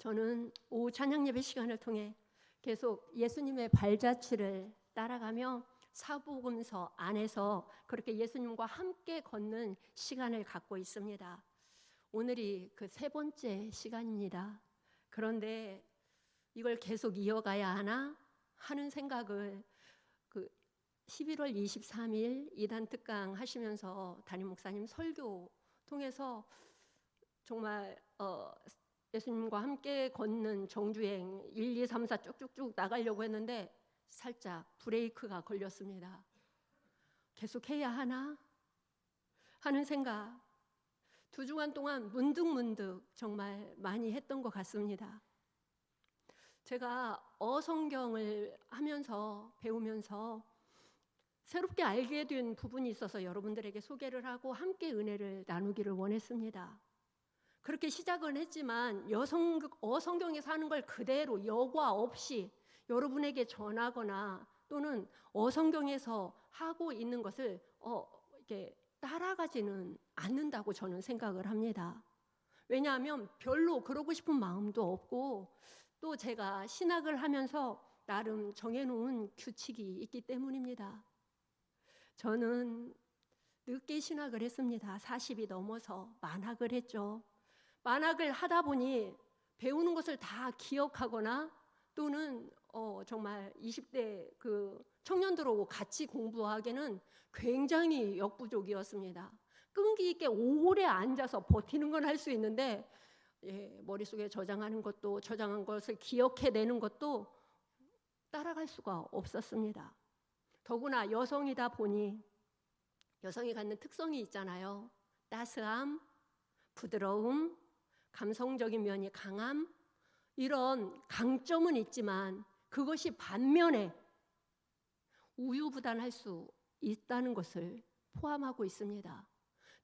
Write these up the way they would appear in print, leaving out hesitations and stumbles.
저는 오후 찬양 예배 시간을 통해 계속 예수님의 발자취를 따라가며 사복음서 안에서 그렇게 예수님과 함께 걷는 시간을 갖고 있습니다. 오늘이 그 세 번째 시간입니다. 그런데 이걸 계속 이어가야 하나 하는 생각을 11월 23일 이단 특강 하시면서 담임 목사님 설교 통해서 정말 예수님과 함께 걷는 정주행 1, 2, 3, 4 쭉쭉쭉 나가려고 했는데 살짝 브레이크가 걸렸습니다. 계속해야 하나 하는 생각 두 주간 동안 문득문득 정말 많이 했던 것 같습니다. 제가 어성경을 하면서 배우면서 새롭게 알게 된 부분이 있어서 여러분들에게 소개를 하고 함께 은혜를 나누기를 원했습니다. 그렇게 시작은 했지만 어성경에서 하는 걸 그대로 여과 없이 여러분에게 전하거나 또는 어성경에서 하고 있는 것을 이렇게 따라가지는 않는다고 저는 생각을 합니다. 왜냐하면 별로 그러고 싶은 마음도 없고 또 제가 신학을 하면서 나름 정해놓은 규칙이 있기 때문입니다. 저는 늦게 신학을 했습니다. 40이 넘어서 만학을 했죠. 만학을 하다 보니 배우는 것을 다 기억하거나 또는 정말 20대 그 청년들하고 같이 공부하기에는 굉장히 역부족이었습니다. 끈기 있게 오래 앉아서 버티는 건 할 수 있는데 머릿속에 저장하는 것도 저장한 것을 기억해내는 것도 따라갈 수가 없었습니다. 더구나 여성이다 보니 여성이 갖는 특성이 있잖아요. 따스함, 부드러움, 감성적인 면이 강함, 이런 강점은 있지만 그것이 반면에 우유부단할 수 있다는 것을 포함하고 있습니다.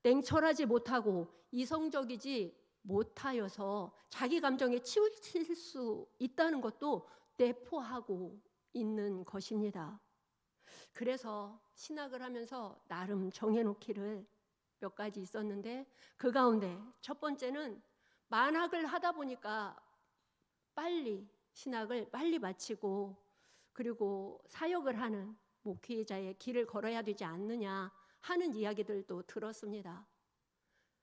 냉철하지 못하고 이성적이지 못하여서 자기 감정에 치우칠 수 있다는 것도 내포하고 있는 것입니다. 그래서 신학을 하면서 나름 정해놓기를 몇 가지 있었는데 그 가운데 첫 번째는 만학을 하다 보니까 빨리 신학을 빨리 마치고 그리고 사역을 하는 목회자의 길을 걸어야 되지 않느냐 하는 이야기들도 들었습니다.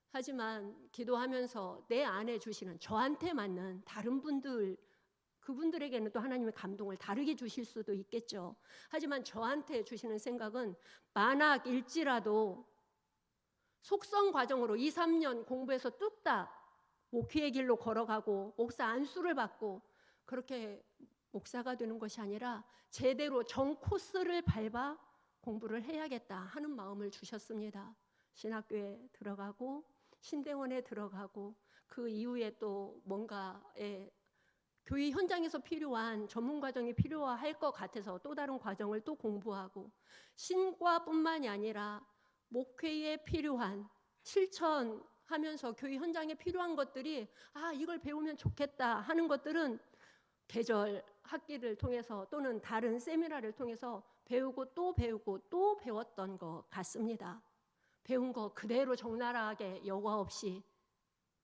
하지만 기도하면서 내 안에 주시는 저한테 맞는 다른 분들 그분들에게는 또 하나님의 감동을 다르게 주실 수도 있겠죠. 하지만 저한테 주시는 생각은 만학일지라도 속성 과정으로 2, 3년 공부해서 뚝딱 목회의 길로 걸어가고 목사 안수를 받고 그렇게 목사가 되는 것이 아니라 제대로 정 코스를 밟아 공부를 해야겠다 하는 마음을 주셨습니다. 신학교에 들어가고 신대원에 들어가고 그 이후에 또 뭔가에 교회 현장에서 필요한 전문 과정이 필요할 것 같아서 또 다른 과정을 또 공부하고 신과뿐만이 아니라 목회에 필요한 실천하면서 교회 현장에 필요한 것들이 이걸 배우면 좋겠다 하는 것들은 계절 학기를 통해서 또는 다른 세미나를 통해서 배우고 또 배웠던 것 같습니다. 배운 거 그대로 적나라하게 여과 없이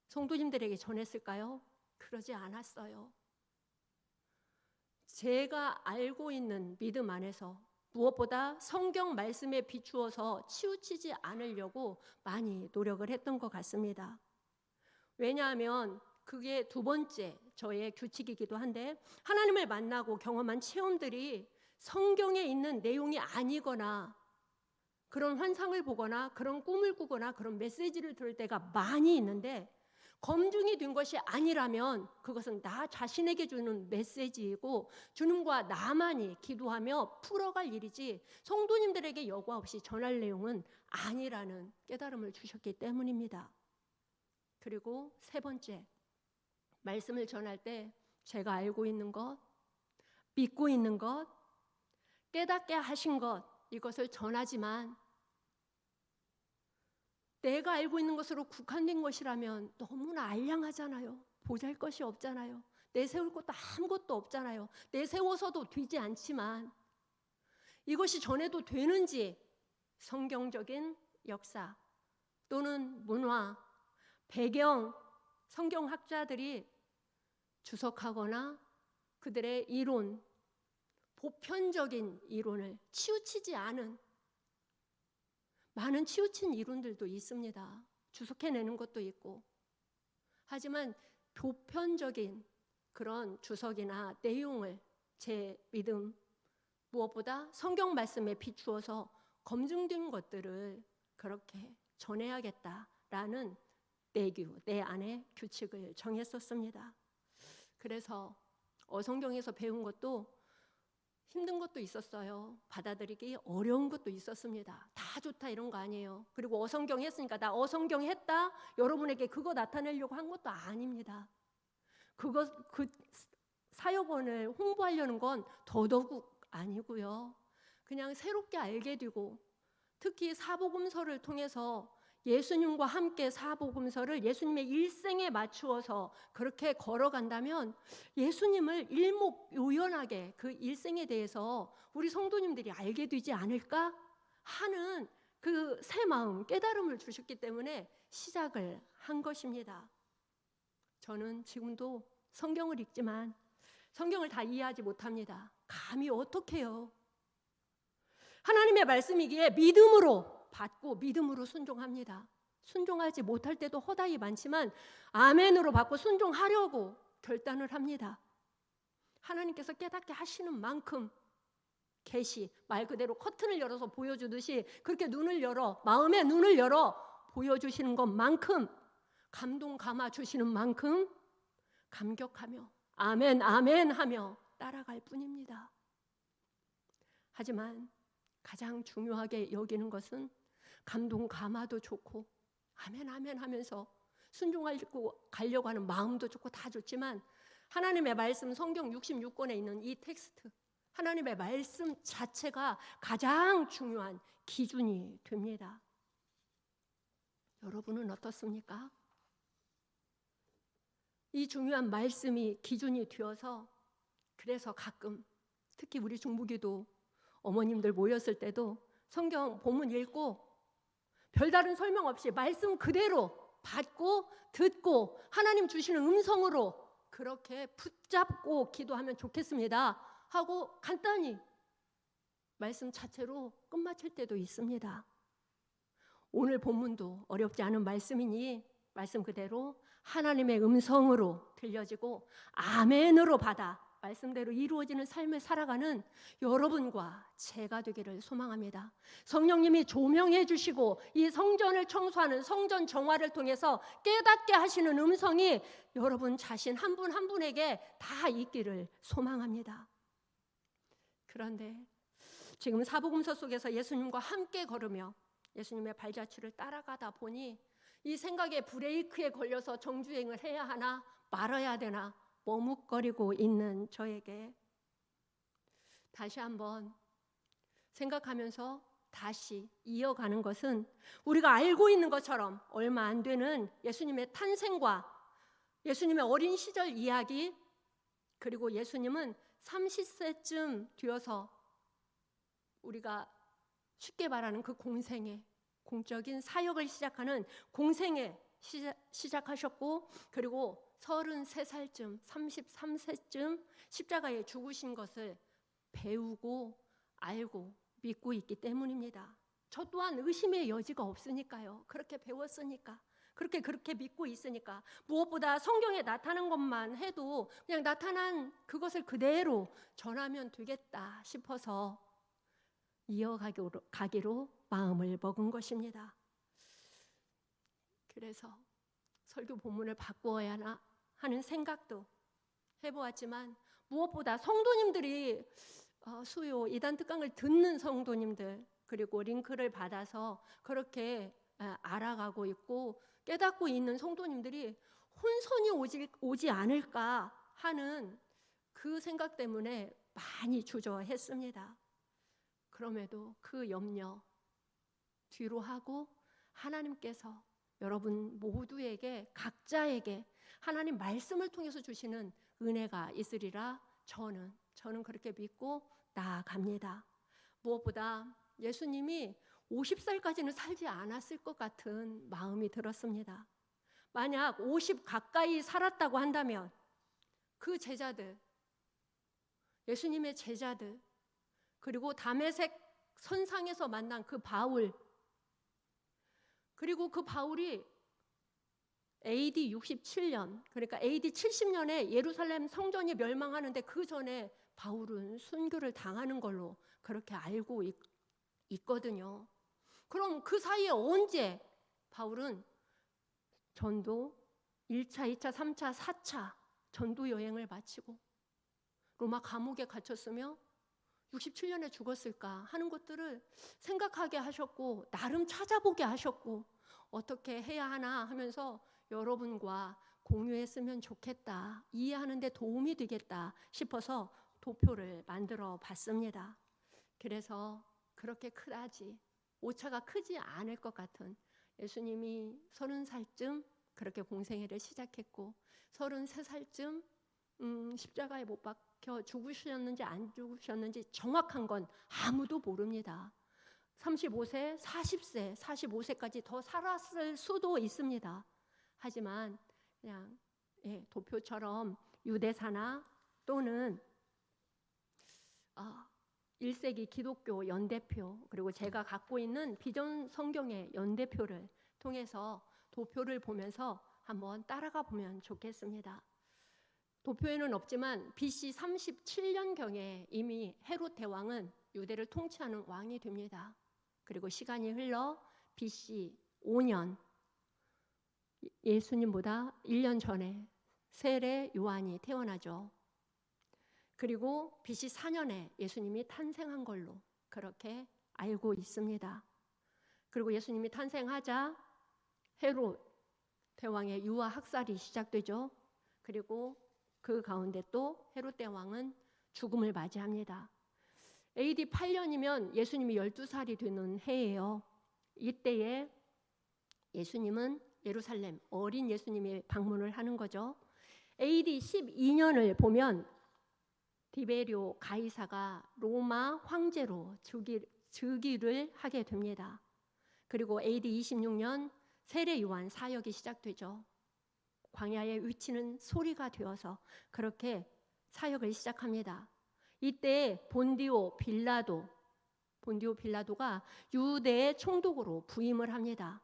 성도님들에게 전했을까요? 그러지 않았어요. 제가 알고 있는 믿음 안에서 무엇보다 성경 말씀에 비추어서 치우치지 않으려고 많이 노력을 했던 것 같습니다. 왜냐하면 그게 두 번째 저의 규칙이기도 한데 하나님을 만나고 경험한 체험들이 성경에 있는 내용이 아니거나 그런 환상을 보거나 그런 꿈을 꾸거나 그런 메시지를 들을 때가 많이 있는데 검증이 된 것이 아니라면 그것은 나 자신에게 주는 메시지이고 주님과 나만이 기도하며 풀어갈 일이지 성도님들에게 여과 없이 전할 내용은 아니라는 깨달음을 주셨기 때문입니다. 그리고 세 번째, 말씀을 전할 때 제가 알고 있는 것, 믿고 있는 것, 깨닫게 하신 것 이것을 전하지만 내가 알고 있는 것으로 국한된 것이라면 너무나 알량하잖아요. 보잘것이 없잖아요. 내세울 것도 아무것도 없잖아요. 내세워서도 되지 않지만 이것이 전해도 되는지 성경적인 역사 또는 문화, 배경, 성경학자들이 주석하거나 그들의 이론, 보편적인 이론을 치우치지 않은 많은 치우친 이론들도 있습니다. 주석해내는 것도 있고. 하지만 보편적인 그런 주석이나 내용을 제 믿음, 무엇보다 성경 말씀에 비추어서 검증된 것들을 그렇게 전해야겠다라는 내 안의 규칙을 정했었습니다. 그래서 어성경에서 배운 것도 힘든 것도 있었어요. 받아들이기 어려운 것도 있었습니다. 다 좋다 이런 거 아니에요. 그리고 어성경 했으니까 나 어성경 했다 여러분에게 그거 나타내려고 한 것도 아닙니다. 그 사역원을 홍보하려는 건 더더욱 아니고요. 그냥 새롭게 알게 되고, 특히 사복음서를 통해서 예수님과 함께 사복음서를 예수님의 일생에 맞추어서 그렇게 걸어간다면 예수님을 일목요연하게 그 일생에 대해서 우리 성도님들이 알게 되지 않을까 하는 그 새 마음, 깨달음을 주셨기 때문에 시작을 한 것입니다. 저는 지금도 성경을 읽지만 성경을 다 이해하지 못합니다. 감히 어떡해요? 하나님의 말씀이기에 믿음으로 받고 믿음으로 순종합니다. 순종하지 못할 때도 허다히 많지만 아멘으로 받고 순종하려고 결단을 합니다. 하나님께서 깨닫게 하시는 만큼 계시, 말 그대로 커튼을 열어서 보여주듯이 그렇게 눈을 열어, 마음의 눈을 열어 보여주시는 것만큼, 감동 감아 주시는 만큼 감격하며 아멘 아멘 하며 따라갈 뿐입니다. 하지만 가장 중요하게 여기는 감동 감아도 좋고 아멘 아멘 하면서 순종하고 가려고 하는 마음도 좋고 다 좋지만 하나님의 말씀, 성경 66권에 있는 이 텍스트, 하나님의 말씀 자체가 가장 중요한 기준이 됩니다. 여러분은 어떻습니까? 이 중요한 말씀이 기준이 되어서, 그래서 가끔 특히 우리 중부기도 어머님들 모였을 때도 성경 본문 읽고 별다른 설명 없이 말씀 그대로 받고 듣고 하나님 주시는 음성으로 그렇게 붙잡고 기도하면 좋겠습니다 하고 간단히 말씀 자체로 끝마칠 때도 있습니다. 오늘 본문도 어렵지 않은 말씀이니 말씀 그대로 하나님의 음성으로 들려지고 아멘으로 받아 말씀대로 이루어지는 삶을 살아가는 여러분과 제가 되기를 소망합니다. 성령님이 조명해 주시고 이 성전을 청소하는 성전 정화를 통해서 깨닫게 하시는 음성이 여러분 자신 한 분 한 분에게 다 있기를 소망합니다. 그런데 지금 사복음서 속에서 예수님과 함께 걸으며 예수님의 발자취를 따라가다 보니 이 생각에 브레이크에 걸려서 정주행을 해야 하나 말아야 되나 머뭇거리고 있는 저에게 다시 한번 생각하면서 다시 이어가는 것은, 우리가 알고 있는 것처럼 얼마 안 되는 예수님의 탄생과 예수님의 어린 시절 이야기, 그리고 예수님은 30세쯤 되어서 우리가 쉽게 말하는 그 공생애, 공적인 사역을 시작하는 공생애 시작하셨고, 그리고 33살쯤 33세쯤 십자가에 죽으신 것을 배우고 알고 믿고 있기 때문입니다. 저 또한 의심의 여지가 없으니까요. 그렇게 배웠으니까, 그렇게 믿고 있으니까. 무엇보다 성경에 나타난 것만 해도 그냥 나타난 그것을 그대로 전하면 되겠다 싶어서 이어가기로 마음을 먹은 것입니다. 그래서 설교 본문을 바꾸어야 하나 하는 생각도 해보았지만, 무엇보다 성도님들이 수요 이단 특강을 듣는 성도님들, 그리고 링크를 받아서 그렇게 알아가고 있고 깨닫고 있는 성도님들이 혼선이 오지 않을까 하는 그 생각 때문에 많이 주저했습니다. 그럼에도 그 염려 뒤로 하고 하나님께서 여러분 모두에게, 각자에게 하나님 말씀을 통해서 주시는 은혜가 있으리라 저는 그렇게 믿고 나아갑니다. 무엇보다 예수님이 50살까지는 살지 않았을 것 같은 마음이 들었습니다. 만약 50 가까이 살았다고 한다면 그 제자들, 예수님의 제자들, 그리고 다메섹 선상에서 만난 그 바울, 그리고 그 바울이 AD 67년, 그러니까 AD 70년에 예루살렘 성전이 멸망하는데 그 전에 바울은 순교를 당하는 걸로 그렇게 알고 있거든요. 그럼 그 사이에 언제 바울은 전도 1차, 2차, 3차, 4차 전도 여행을 마치고 로마 감옥에 갇혔으며 67년에 죽었을까 하는 것들을 생각하게 하셨고 나름 찾아보게 하셨고 어떻게 해야 하나 하면서 여러분과 공유했으면 좋겠다, 이해하는 데 도움이 되겠다 싶어서 도표를 만들어 봤습니다. 그래서 그렇게 크다지 오차가 크지 않을 것 같은 예수님이 30살쯤 그렇게 공생애를 시작했고 33살쯤 십자가에 못 박혀 죽으셨는지 안 죽으셨는지 정확한 건 아무도 모릅니다. 35세, 40세, 45세까지 더 살았을 수도 있습니다. 하지만 그냥 도표처럼 유대사나 또는 1세기 기독교 연대표, 그리고 제가 갖고 있는 비전 성경의 연대표를 통해서 도표를 보면서 한번 따라가 보면 좋겠습니다. 도표에는 없지만 BC 37년경에 이미 헤롯 대왕은 유대를 통치하는 왕이 됩니다. 그리고 시간이 흘러 BC 5년, 예수님보다 1년 전에 세례 요한이 태어나죠. 그리고 BC 4년에 예수님이 탄생한 걸로 그렇게 알고 있습니다. 그리고 예수님이 탄생하자 헤롯 대왕의 유아 학살이 시작되죠. 그리고 그 가운데 또 헤롯 대왕은 죽음을 맞이합니다. AD 8년이면 예수님이 12살이 되는 해예요. 이때에 예수님은 예루살렘, 어린 예수님이 방문을 하는 거죠. AD 12년을 보면 디베리오 가이사가 로마 황제로 즉위를 하게 됩니다. 그리고 AD 26년 세례 요한 사역이 시작되죠. 광야에 위치는 소리가 되어서 그렇게 사역을 시작합니다. 이때 본디오 빌라도가 유대의 총독으로 부임을 합니다.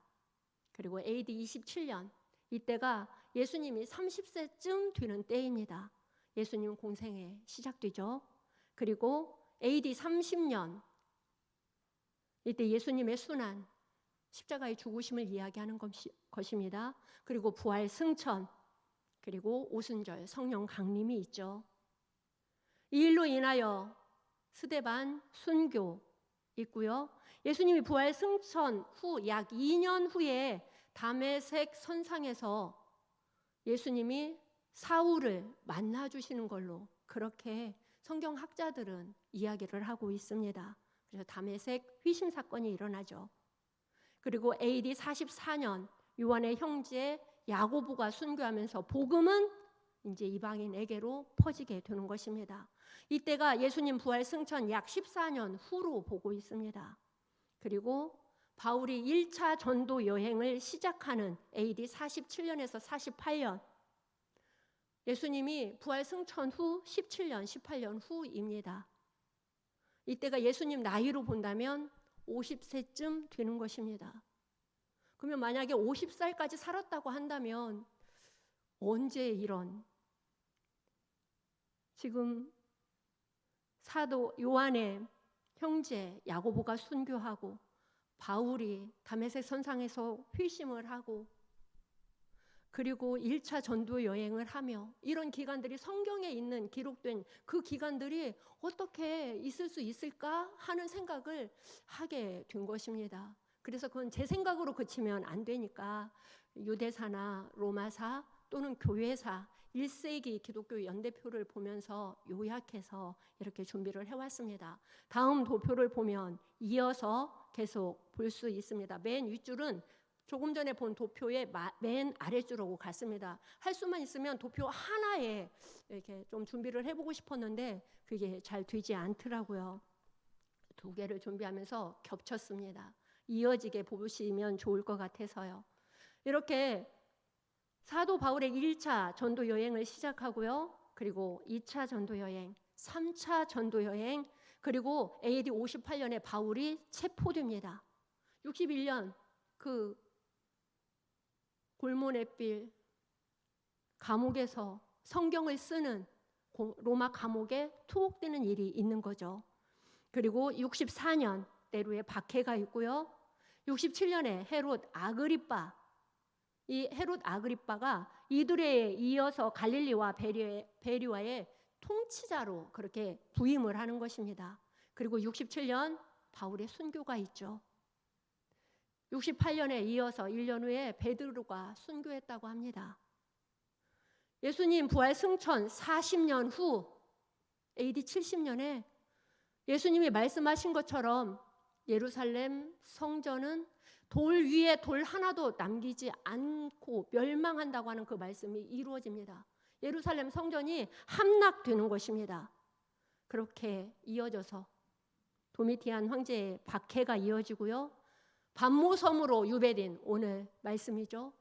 그리고 AD 27년, 이때가 예수님이 30세쯤 되는 때입니다. 예수님 공생애 시작되죠. 그리고 AD 30년, 이때 예수님의 순환, 십자가의 죽으심을 이야기하는 것입니다. 그리고 부활 승천, 그리고 오순절 성령 강림이 있죠. 이 일로 인하여 스데반 순교 있고요. 예수님이 부활 승천 후 약 2년 후에 다메섹 선상에서 예수님이 사울을 만나주시는 걸로 그렇게 성경학자들은 이야기를 하고 있습니다. 그래서 다메섹 회심 사건이 일어나죠. 그리고 AD 44년 요한의 형제 야고보가 순교하면서 복음은 이제 이방인에게로 퍼지게 되는 것입니다. 이때가 예수님 부활 승천 약 14년 후로 보고 있습니다. 그리고 바울이 1차 전도 여행을 시작하는 AD 47년에서 48년, 예수님이 부활 승천 후 17년, 18년 후입니다. 이때가 예수님 나이로 본다면 50세쯤 되는 것입니다. 그러면 만약에 50살까지 살았다고 한다면 언제 이런 지금 사도 요한의 형제 야고보가 순교하고 바울이 다메섹 선상에서 회심을 하고 그리고 1차 전도 여행을 하며 이런 기간들이 성경에 있는 기록된 그 기간들이 어떻게 있을 수 있을까 하는 생각을 하게 된 것입니다. 그래서 그건 제 생각으로 그치면 안 되니까 유대사나 로마사 또는 교회사 1세기 기독교 연대표를 보면서 요약해서 이렇게 준비를 해왔습니다. 다음 도표를 보면 이어서 계속 볼 수 있습니다. 맨 윗줄은 조금 전에 본 도표의 맨 아래줄하고 같습니다. 할 수만 있으면 도표 하나에 이렇게 좀 준비를 해보고 싶었는데 그게 잘 되지 않더라고요. 2개를 준비하면서 겹쳤습니다. 이어지게 보시면 좋을 것 같아서요. 이렇게 사도 바울의 1차 전도 여행을 시작하고요. 그리고 2차 전도 여행, 3차 전도 여행, 그리고 AD 58년에 바울이 체포됩니다. 61년 그 골모네빌 감옥에서 성경을 쓰는 로마 감옥에 투옥되는 일이 있는 거죠. 그리고 64년 네로의 박해가 있고요. 67년에 헤롯 아그리빠, 이 헤롯 아그리빠가 이두레에 이어서 갈릴리와 베리와의 통치자로 그렇게 부임을 하는 것입니다. 그리고 67년 바울의 순교가 있죠. 68년에 이어서 1년 후에 베드로가 순교했다고 합니다. 예수님 부활 승천 40년 후 AD 70년에 예수님이 말씀하신 것처럼 예루살렘 성전은 돌 위에 돌 하나도 남기지 않고 멸망한다고 하는 그 말씀이 이루어집니다. 예루살렘 성전이 함락되는 것입니다. 그렇게 이어져서 도미티안 황제의 박해가 이어지고요. 반모섬으로 유배된 오늘 말씀이죠.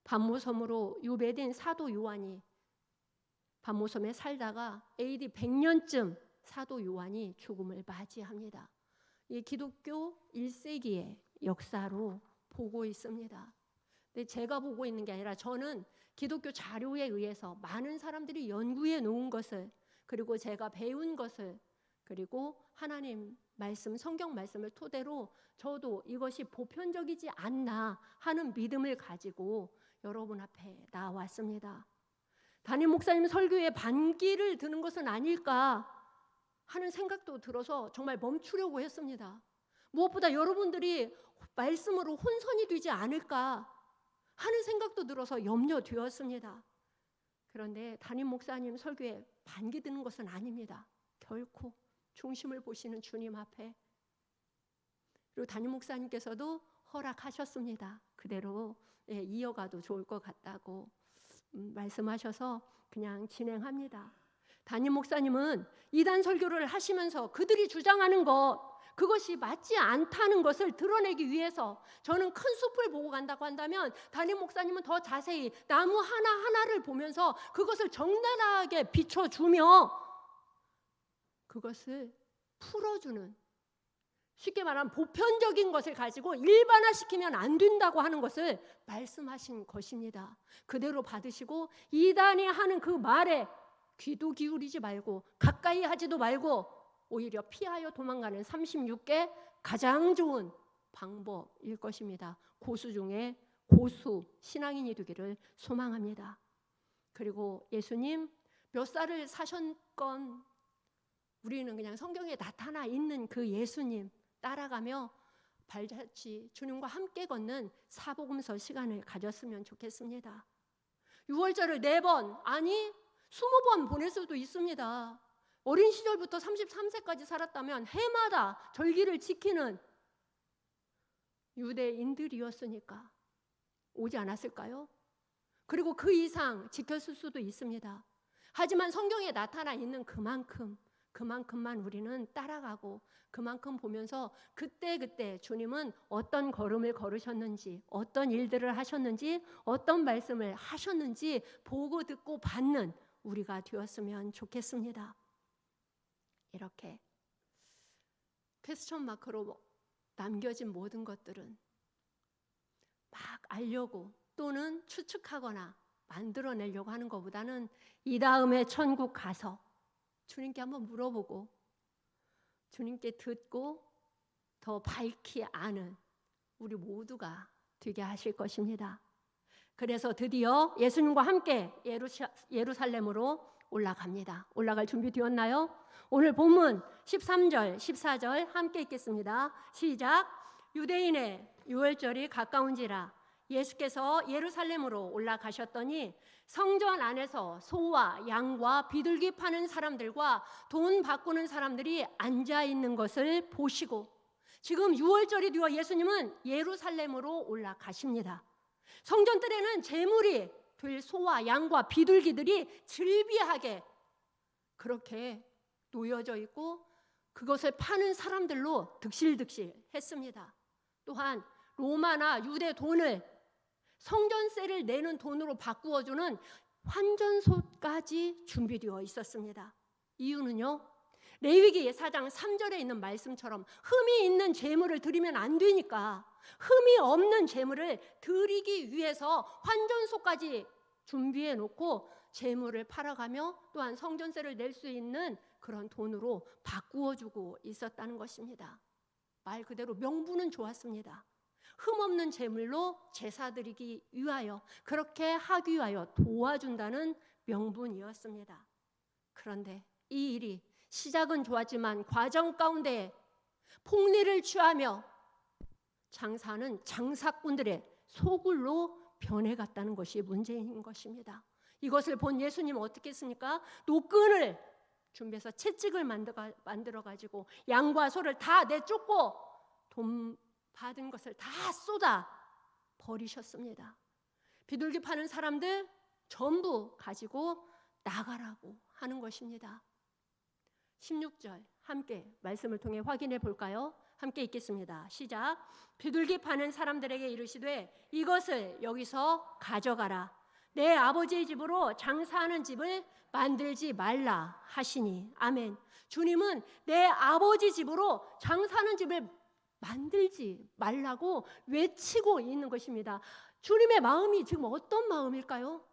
반모섬으로 유배된 사도 요한이 반모섬에 살다가 AD 100년쯤 사도 요한이 죽음을 맞이합니다. 이 기독교 1세기의 역사로 보고 있습니다. 근데 제가 보고 있는 게 아니라 저는 기독교 자료에 의해서 많은 사람들이 연구해 놓은 것을, 그리고 제가 배운 것을, 그리고 하나님 말씀, 성경 말씀을 토대로 저도 이것이 보편적이지 않나 하는 믿음을 가지고 여러분 앞에 나왔습니다. 담임 목사님 설교에 반기를 드는 것은 아닐까 하는 생각도 들어서 정말 멈추려고 했습니다. 무엇보다 여러분들이 말씀으로 혼선이 되지 않을까 하는 생각도 들어서 염려되었습니다. 그런데 담임 목사님 설교에 반기 드는 것은 아닙니다. 결코 중심을 보시는 주님 앞에. 그리고 담임 목사님께서도 허락하셨습니다. 그대로 이어가도 좋을 것 같다고 말씀하셔서 그냥 진행합니다. 담임 목사님은 이단 설교를 하시면서 그들이 주장하는 그것이 맞지 않다는 것을 드러내기 위해서, 저는 큰 숲을 보고 간다고 한다면 담임 목사님은 더 자세히 나무 하나하나를 보면서 그것을 적나라하게 비춰주며 그것을 풀어주는, 쉽게 말하면 보편적인 것을 가지고 일반화시키면 안 된다고 하는 것을 말씀하신 것입니다. 그대로 받으시고 이단이 하는 그 말에 귀도 기울이지 말고 가까이 하지도 말고 오히려 피하여 도망가는 36개 가장 좋은 방법일 것입니다. 고수 중에 고수 신앙인이 되기를 소망합니다. 그리고 예수님 몇 살을 사셨건 우리는 그냥 성경에 나타나 있는 그 예수님 따라가며 발자취 주님과 함께 걷는 사복음서 시간을 가졌으면 좋겠습니다. 6월절을 4번 아니 20번 보낼 수도 있습니다. 어린 시절부터 33세까지 살았다면 해마다 절기를 지키는 유대인들이었으니까 오지 않았을까요? 그리고 그 이상 지켰을 수도 있습니다. 하지만 성경에 나타나 있는 그만큼만 우리는 따라가고 그만큼 보면서 그때 주님은 어떤 걸음을 걸으셨는지, 어떤 일들을 하셨는지, 어떤 말씀을 하셨는지 보고 듣고 받는 우리가 되었으면 좋겠습니다. 이렇게 퀘스천 마크로 남겨진 모든 것들은 막 알려고 또는 추측하거나 만들어내려고 하는 것보다는 이 다음에 천국 가서 주님께 한번 물어보고 주님께 듣고 더 밝히 아는 우리 모두가 되게 하실 것입니다. 그래서 드디어 예수님과 함께 예루살렘으로 올라갑니다. 올라갈 준비 되었나요? 오늘 본문 13절, 14절 함께 읽겠습니다. 시작. 유대인의 유월절이 가까운지라 예수께서 예루살렘으로 올라가셨더니 성전 안에서 소와 양과 비둘기 파는 사람들과 돈 바꾸는 사람들이 앉아 있는 것을 보시고, 지금 유월절이 되어 예수님은 예루살렘으로 올라가십니다. 성전뜰에는 제물이 될 소와 양과 비둘기들이 즐비하게 그렇게 놓여져 있고 그것을 파는 사람들로 득실득실 했습니다. 또한 로마나 유대 돈을 성전세를 내는 돈으로 바꾸어주는 환전소까지 준비되어 있었습니다. 이유는요, 레위기 4장 3절에 있는 말씀처럼 흠이 있는 제물을 드리면 안 되니까 흠이 없는 제물을 드리기 위해서 환전소까지 준비해 놓고 제물을 팔아가며 또한 성전세를 낼 수 있는 그런 돈으로 바꾸어 주고 있었다는 것입니다. 말 그대로 명분은 좋았습니다. 흠없는 제물로 제사 드리기 위하여, 그렇게 하기 위하여 도와준다는 명분이었습니다. 그런데 이 일이 시작은 좋았지만 과정 가운데 폭리를 취하며 장사는 장사꾼들의 소굴로 변해갔다는 것이 문제인 것입니다. 이것을 본 예수님은 어떻게 했습니까? 노끈을 준비해서 채찍을 만들어 가지고 양과 소를 다 내쫓고 돈 받은 것을 다 쏟아 버리셨습니다. 비둘기 파는 사람들 전부 가지고 나가라고 하는 것입니다. 16절 함께 말씀을 통해 확인해 볼까요? 함께 읽겠습니다. 시작. 비둘기 파는 사람들에게 이르시되 이것을 여기서 가져가라. 내 아버지의 집으로 장사하는 집을 만들지 말라 하시니. 아멘. 주님은 내 아버지 집으로 장사하는 집을 만들지 말라고 외치고 있는 것입니다. 주님의 마음이 지금 어떤 마음일까요?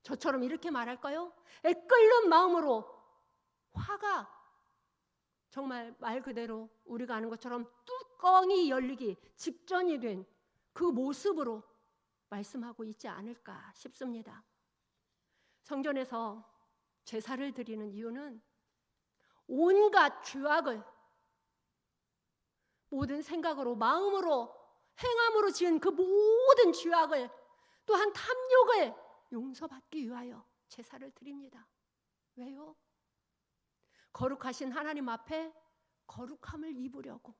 저처럼 이렇게 말할까요? 애끓는 마음으로, 화가 정말 말 그대로 우리가 아는 것처럼 뚜껑이 열리기 직전이 된 그 모습으로 말씀하고 있지 않을까 싶습니다. 성전에서 제사를 드리는 이유는 온갖 죄악을 모든 생각으로, 마음으로, 행함으로 지은 그 모든 죄악을, 또한 탐욕을 용서받기 위하여 제사를 드립니다. 왜요? 거룩하신 하나님 앞에 거룩함을 입으려고,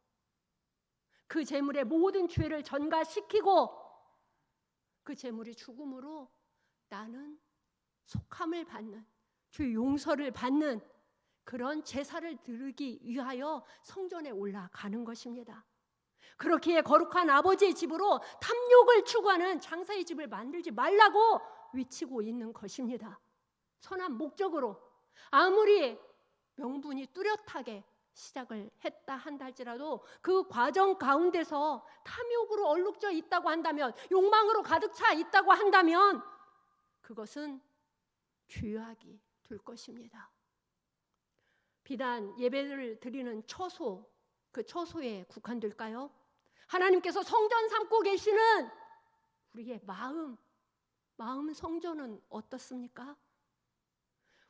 그 제물의 모든 죄를 전가시키고 그 제물이 죽음으로 나는 속함을 받는, 죄 용서를 받는 그런 제사를 드리기 위하여 성전에 올라가는 것입니다. 그렇기에 거룩한 아버지의 집으로 탐욕을 추구하는 장사의 집을 만들지 말라고 외치고 있는 것입니다. 선한 목적으로, 아무리 명분이 뚜렷하게 시작을 했다 한다 할지라도 그 과정 가운데서 탐욕으로 얼룩져 있다고 한다면, 욕망으로 가득 차 있다고 한다면 그것은 죄악이 될 것입니다. 비단 예배를 드리는 처소, 그 처소에 국한될까요? 하나님께서 성전 삼고 계시는 우리의 마음 성전은 어떻습니까?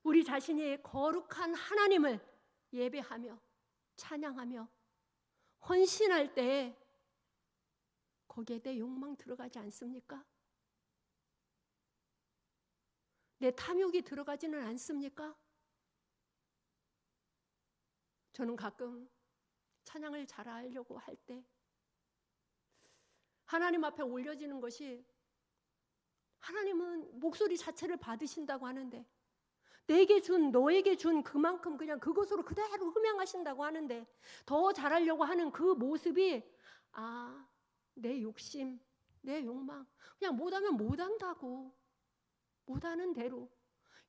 우리 자신이 거룩한 하나님을 예배하며 찬양하며 헌신할 때 거기에 내 욕망 들어가지 않습니까? 내 탐욕이 들어가지는 않습니까? 저는 가끔 찬양을 잘하려고 할 때 하나님 앞에 올려지는 것이, 하나님은 목소리 자체를 받으신다고 하는데, 내게 준, 너에게 준 그만큼 그냥 그것으로 그대로 흠양하신다고 하는데, 더 잘하려고 하는 그 모습이, 내 욕심, 내 욕망, 그냥 못하면 못한다고, 못하는 대로,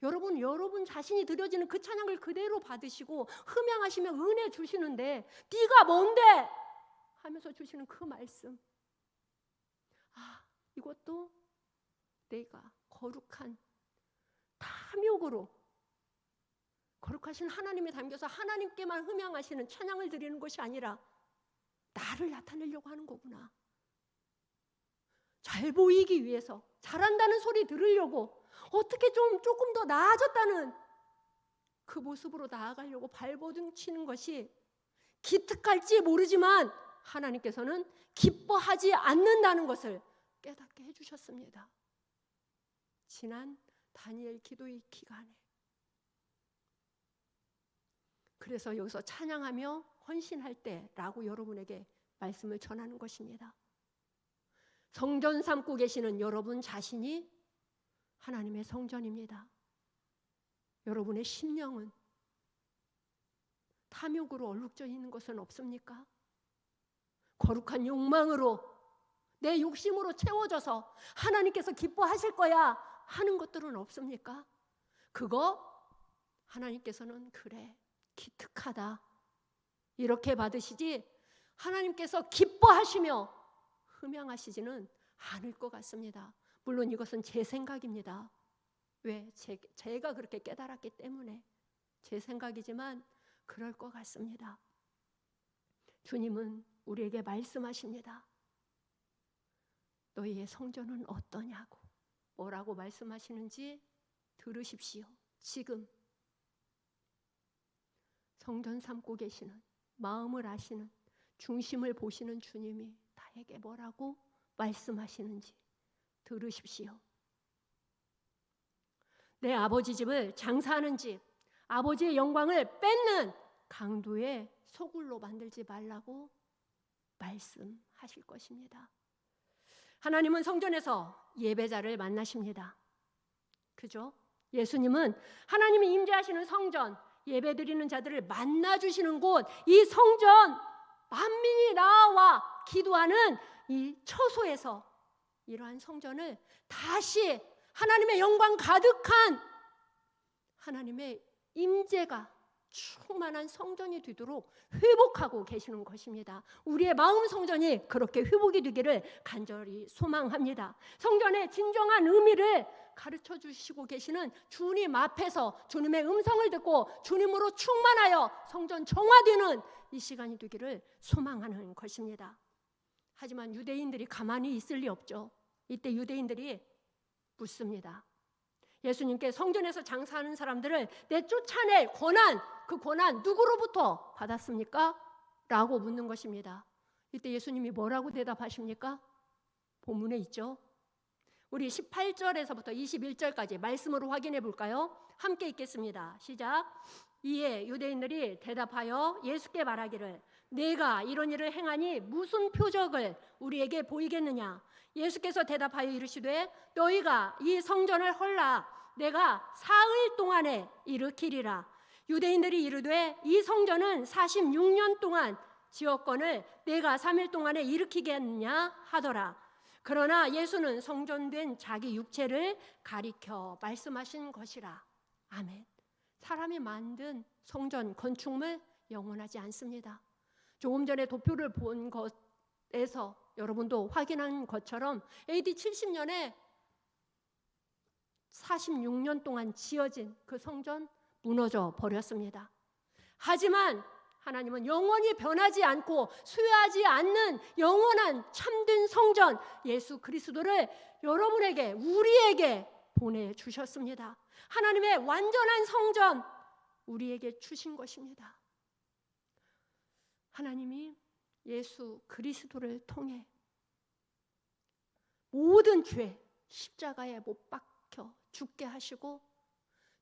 여러분 자신이 드려지는 그 찬양을 그대로 받으시고 흠양하시며 은혜 주시는데, 네가 뭔데? 하면서 주시는 그 말씀, 이것도 내가 거룩한 탐욕으로, 거룩하신 하나님에 담겨서 하나님께만 흠양하시는 찬양을 드리는 것이 아니라 나를 나타내려고 하는 거구나. 잘 보이기 위해서, 잘한다는 소리 들으려고, 어떻게 조금 더 나아졌다는 그 모습으로 나아가려고 발버둥치는 것이 기특할지 모르지만 하나님께서는 기뻐하지 않는다는 것을 깨닫게 해주셨습니다. 지난 다니엘 기도의 기간에. 그래서 여기서 찬양하며 헌신할 때라고 여러분에게 말씀을 전하는 것입니다. 성전 삼고 계시는 여러분 자신이 하나님의 성전입니다. 여러분의 심령은 탐욕으로 얼룩져 있는 것은 없습니까? 거룩한 욕망으로, 내 욕심으로 채워져서 하나님께서 기뻐하실 거야, 하는 것들은 없습니까? 그거 하나님께서는 그래, 기특하다 이렇게 받으시지 하나님께서 기뻐하시며 흠양하시지는 않을 것 같습니다. 물론 이것은 제 생각입니다. 왜? 제가 그렇게 깨달았기 때문에 제 생각이지만 그럴 것 같습니다. 주님은 우리에게 말씀하십니다. 너희의 성전은 어떠냐고, 뭐라고 말씀하시는지 들으십시오. 지금 성전 삼고 계시는, 마음을 아시는, 중심을 보시는 주님이 나에게 뭐라고 말씀하시는지 들으십시오. 내 아버지 집을 장사하는 집, 아버지의 영광을 뺏는 강도의 소굴로 만들지 말라고 말씀하실 것입니다. 하나님은 성전에서 예배자를 만나십니다. 그죠? 예수님은 하나님이 임재하시는 성전, 예배드리는 자들을 만나주시는 곳, 이 성전, 만민이 나와 기도하는 이 처소에서 이러한 성전을 다시 하나님의 영광 가득한 하나님의 임재가 충만한 성전이 되도록 회복하고 계시는 것입니다. 우리의 마음 성전이 그렇게 회복이 되기를 간절히 소망합니다. 성전의 진정한 의미를 가르쳐 주시고 계시는 주님 앞에서 주님의 음성을 듣고 주님으로 충만하여 성전 정화되는 이 시간이 되기를 소망하는 것입니다. 하지만 유대인들이 가만히 있을 리 없죠. 이때 유대인들이 묻습니다. 예수님께 성전에서 장사하는 사람들을 내쫓아낼 권한, 그 권한 누구로부터 받았습니까? 라고 묻는 것입니다. 이때 예수님이 뭐라고 대답하십니까? 본문에 있죠. 우리 18절에서부터 21절까지 말씀으로 확인해 볼까요? 함께 읽겠습니다. 시작. 이에 유대인들이 대답하여 예수께 말하기를 내가 이런 일을 행하니 무슨 표적을 우리에게 보이겠느냐? 예수께서 대답하여 이르시되 너희가 이 성전을 헐라 내가 사흘 동안에 일으키리라. 유대인들이 이르되 이 성전은 46년 동안 지었거늘 내가 3일 동안에 일으키겠느냐 하더라. 그러나 예수는 성전된 자기 육체를 가리켜 말씀하신 것이라. 아멘. 사람이 만든 성전 건축물 영원하지 않습니다. 조금 전에 도표를 본 것에서 여러분도 확인한 것처럼 AD 70년에 46년 동안 지어진 그 성전 무너져 버렸습니다. 하지만 하나님은 영원히 변하지 않고 수여하지 않는 영원한 참된 성전 예수 그리스도를 여러분에게, 우리에게 보내주셨습니다. 하나님의 완전한 성전 우리에게 주신 것입니다. 하나님이 예수 그리스도를 통해 모든 죄 십자가에 못 박혀 죽게 하시고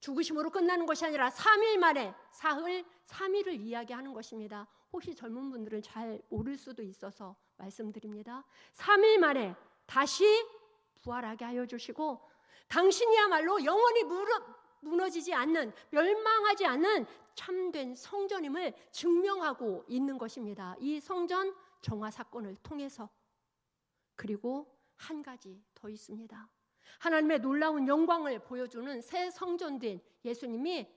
죽으심으로 끝나는 것이 아니라 3일 만에, 사흘 3일을 이야기하는 것입니다. 혹시 젊은 분들은 잘 모를 수도 있어서 말씀드립니다. 3일 만에 다시 부활하게 하여 주시고 당신이야말로 영원히 무너지지 않는, 멸망하지 않는 참된 성전임을 증명하고 있는 것입니다. 이 성전 정화 사건을 통해서. 그리고 한 가지 더 있습니다. 하나님의 놀라운 영광을 보여주는 새 성전된 예수님이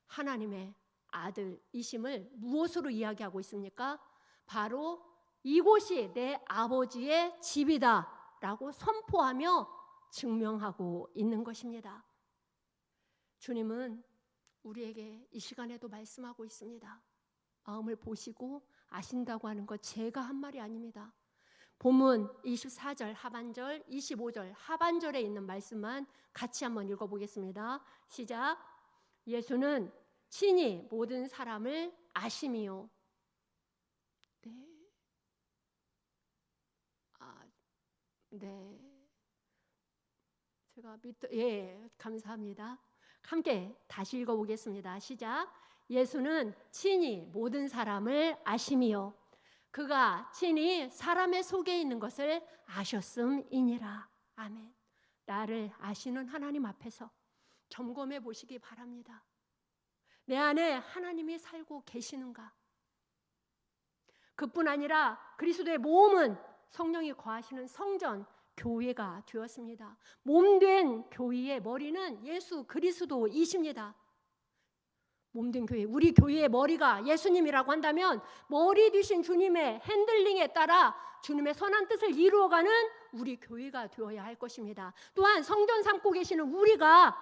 하나님의 아들이심을 무엇으로 이야기하고 있습니까? 바로 이곳이 내 아버지의 집이다 라고 선포하며 증명하고 있는 것입니다. 주님은 우리에게 이 시간에도 말씀하고 있습니다. 마음을 보시고 아신다고 하는 것 제가 한 말이 아닙니다. 본문 24절 하반절, 25절 하반절에 있는 말씀만 같이 한번 읽어보겠습니다. 시작. 예수는 친히 모든 사람을 아심이요. 네. 제가 감사합니다. 함께 다시 읽어보겠습니다. 시작. 예수는 친히 모든 사람을 아심이요. 그가 친히 사람의 속에 있는 것을 아셨음이니라. 아멘. 나를 아시는 하나님 앞에서 점검해 보시기 바랍니다. 내 안에 하나님이 살고 계시는가? 그뿐 아니라 그리스도의 몸은 성령이 거하시는 성전, 교회가 되었습니다. 몸된 교회의 머리는 예수 그리스도이십니다. 몸된 교회, 우리 교회의 머리가 예수님이라고 한다면 머리 되신 주님의 핸들링에 따라 주님의 선한 뜻을 이루어가는 우리 교회가 되어야 할 것입니다. 또한 성전 삼고 계시는 우리가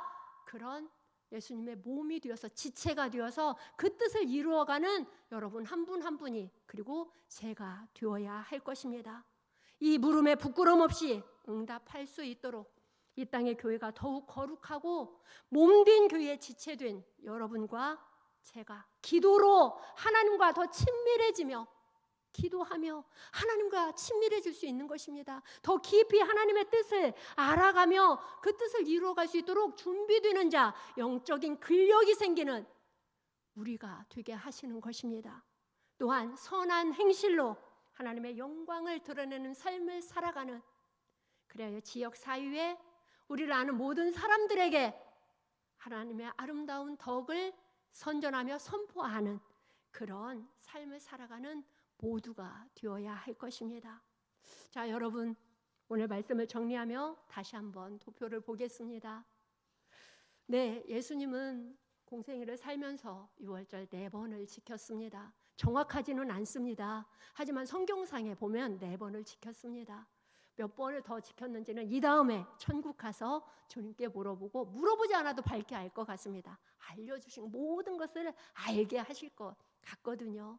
그런 예수님의 몸이 되어서 지체가 되어서 그 뜻을 이루어가는 여러분 한 분 한 분이 그리고 제가 되어야 할 것입니다. 이 물음에 부끄럼 없이 응답할 수 있도록 이 땅의 교회가 더욱 거룩하고 몸된 교회에 지체된 여러분과 제가 기도로 하나님과 더 친밀해지며 기도하며 하나님과 친밀해질 수 있는 것입니다. 더 깊이 하나님의 뜻을 알아가며 그 뜻을 이루어갈 수 있도록 준비되는 자, 영적인 근력이 생기는 우리가 되게 하시는 것입니다. 또한 선한 행실로 하나님의 영광을 드러내는 삶을 살아가는, 그래야 지역 사회에 우리를 아는 모든 사람들에게 하나님의 아름다운 덕을 선전하며 선포하는 그런 삶을 살아가는 모두가 되어야 할 것입니다. 자, 여러분 오늘 말씀을 정리하며 다시 한번 도표를 보겠습니다. 네, 예수님은 공생애를 살면서 유월절 4번을 지켰습니다. 정확하지는 않습니다. 하지만 성경상에 보면 4번을 지켰습니다. 몇 번을 더 지켰는지는 이 다음에 천국 가서 주님께 물어보지 않아도 밝게 알 것 같습니다. 알려주신 모든 것을 알게 하실 것 같거든요.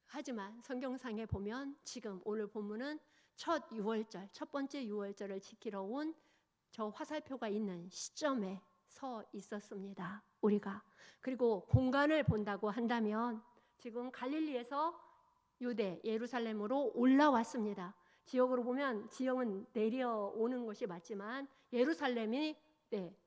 하지만 성경상에 보면 지금 오늘 본문은 첫 번째 유월절을 지키러 온 저 화살표가 있는 시점에 서 있었습니다. 우리가. 그리고 공간을 본다고 한다면 지금 갈릴리에서 유대 예루살렘으로 올라왔습니다. 지역으로 보면 지역은 내려오는 것이 맞지만 예루살렘이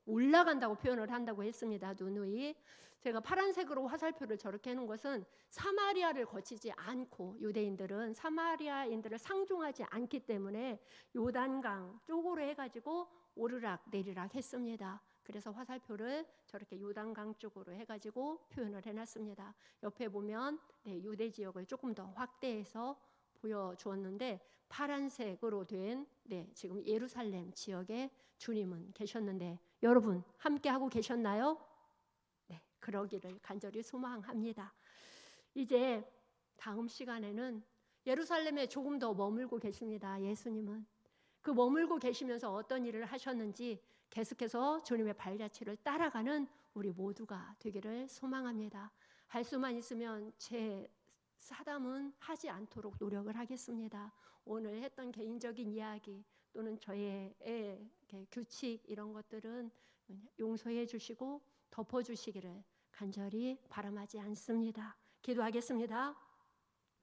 올라간다고 표현을 한다고 했습니다. 누누이. 제가 파란색으로 화살표를 저렇게 해놓은 것은 사마리아를 거치지 않고 유대인들은 사마리아인들을 상종하지 않기 때문에 요단강 쪽으로 해가지고 오르락 내리락 했습니다. 그래서 화살표를 저렇게 요단강 쪽으로 해가지고 표현을 해놨습니다. 옆에 보면 유대 지역을 조금 더 확대해서 보여주었는데 파란색으로 된 지금 예루살렘 지역에 주님은 계셨는데 여러분 함께하고 계셨나요? 네, 그러기를 간절히 소망합니다. 이제 다음 시간에는 예루살렘에 조금 더 머물고 계십니다. 예수님은 그 머물고 계시면서 어떤 일을 하셨는지 계속해서 주님의 발자취를 따라가는 우리 모두가 되기를 소망합니다. 할 수만 있으면 제 사담은 하지 않도록 노력을 하겠습니다. 오늘 했던 개인적인 이야기 또는 저의 규칙 이런 것들은 용서해 주시고 덮어주시기를 간절히 바람하지 않습니다. 기도하겠습니다.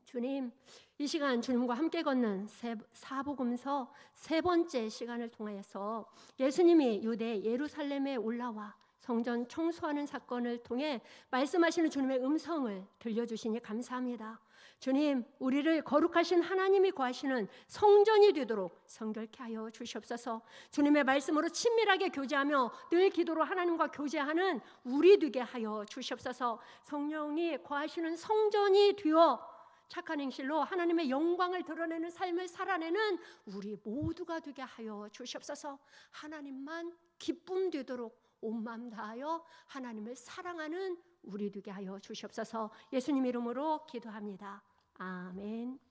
주님, 이 시간 주님과 함께 걷는 사복음서 3번째 시간을 통해서 예수님이 유대 예루살렘에 올라와 성전 청소하는 사건을 통해 말씀하시는 주님의 음성을 들려주시니 감사합니다. 주님, 우리를 거룩하신 하나님이 거하시는 성전이 되도록 성결케 하여 주시옵소서. 주님의 말씀으로 친밀하게 교제하며 늘 기도로 하나님과 교제하는 우리 되게 하여 주시옵소서. 성령이 거하시는 성전이 되어 착한 행실로 하나님의 영광을 드러내는 삶을 살아내는 우리 모두가 되게 하여 주시옵소서. 하나님만 기쁨 되도록 온 마음 다하여 하나님을 사랑하는 우리 되게 하여 주시옵소서. 예수님 이름으로 기도합니다. 아멘.